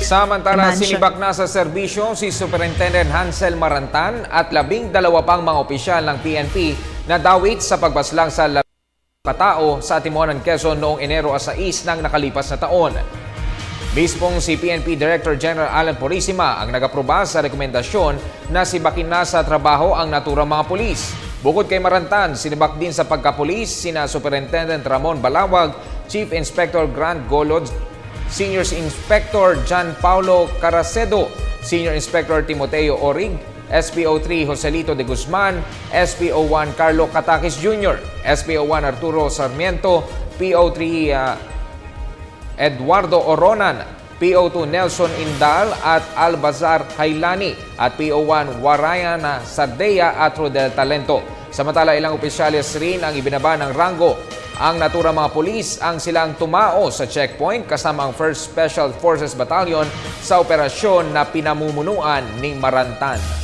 Samantala, sinibak na sa serbisyo si Superintendent Hansel Marantan at 12 pang mga opisyal ng PNP na dawit sa pagbaslang sa katao sa Timonan, Quezon noong Enero 6 ng nakalipas na taon. Mispong si PNP Director General Alan Purisima ang nag-aproba sa rekomendasyon na sibakin na sa trabaho ang naturang mga pulis. Bukod kay Marantan, sinibak din sa pagkapulis sina Superintendent Ramon Balawag, Chief Inspector Grant Golod, Senior Inspector John Paulo Caracedo, Senior Inspector Timoteo Orig, SPO3 Joselito de Guzman, SPO1 Carlo Catakis Jr., SPO1 Arturo Sarmiento, PO3 Eduardo Oronan, PO2 Nelson Indal at Albazar Hailani at PO1 Warayana Sardea at Rodel Talento. Samantala, ilang opisyalis rin ang ibinaba ng ranggo. Ang naturang mga pulis ang silang tumao sa checkpoint kasama ang 1st Special Forces Battalion sa operasyon na pinamumunuan ni Marantan.